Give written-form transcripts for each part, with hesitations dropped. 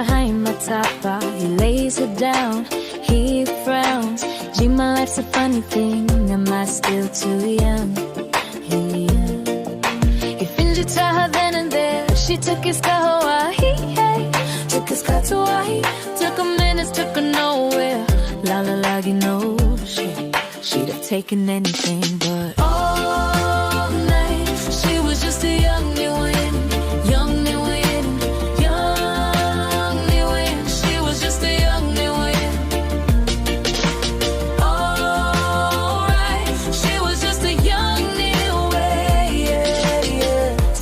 behind my top bar. He lays it down, he frowns. Gee, my life's a funny thing. Am I still too young? He fingered to her then and there. She took his car to Hawaii, hey. Took his car to Hawaii. Took a minute, took her nowhere. La la la, you know, she'd have taken anything but all night. She was just a young Niuean, young Niuean, young Niuean. She was just a young Niuean. Alright, she was just a young Niuean.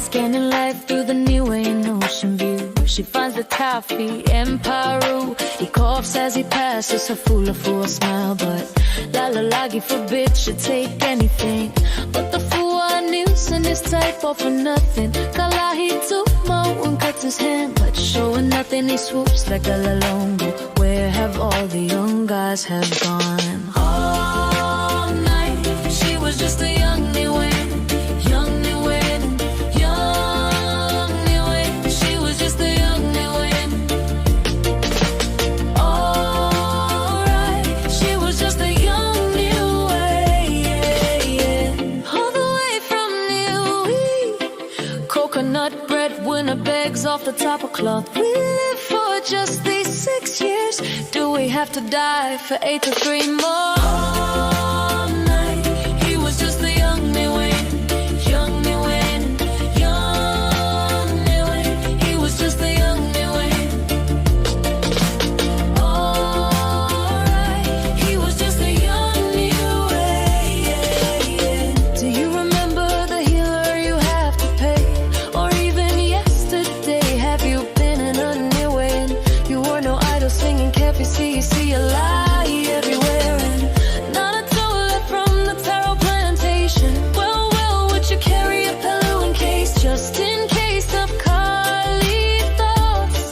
Scanning life through the Niuean ocean view, she finds the toffee in Peru. He coughs as he passes her full smile, but Lalagi forbids should take anything. But the fool news and his type all for nothing. Kalahi Tumo and cuts his hand, but showing nothing he swoops like a lalongo. Where have all the young guys have gone? All night, she was just a young Niuean, young Niuean, young Niuean. She was just a young Niuean. Alright, she was just a young Niuean. All the way from Niue, coconut bread Winnebags off the top of cloth. We live for just these 6 years. Do we have to die for 8 to 3 more? All night, he was just a young Niuean, young Niuean, young Niuean. He was just a young Niuean. Alright, he was just a young Niuean. Do you remember the healer you have to pay? Or even yesterday, have you been in a Niuean? You were no idol singing, can't you see a lie everywhere? And not a toilet from the taro plantation. Well, would you carry a pillow in case, just in case of Carly thoughts?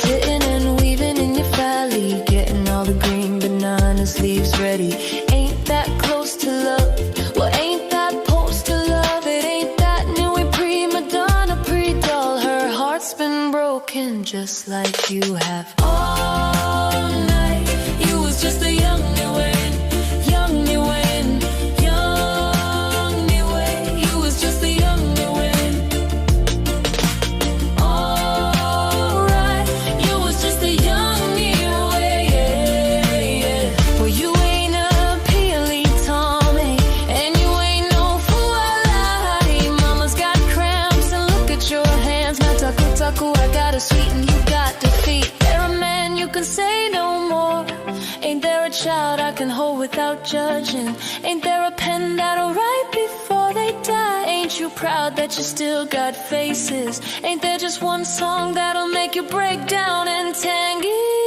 Sitting and weaving in your valley, getting all the green bananas leaves ready. Ain't that close to love? Well, ain't that poster love? It ain't that Niue prima donna, pre-doll. Her heart's been broken just like you have. All night, you was just a young Niuean, young Niuean, young Niuean. You was just a young Niuean. Alright, you was just a young Niuean. Well, you ain't a peely Tommy, and you ain't no Fualai. Mama's got cramps and look at your hands. My taku taku, I got a sweet and you got defeat. There a man you can say no more? Ain't there a child I can hold without judging? Ain't there a pen that'll write before they die? Ain't you proud that you still got faces? Ain't there just one song that'll make you break down and tangy?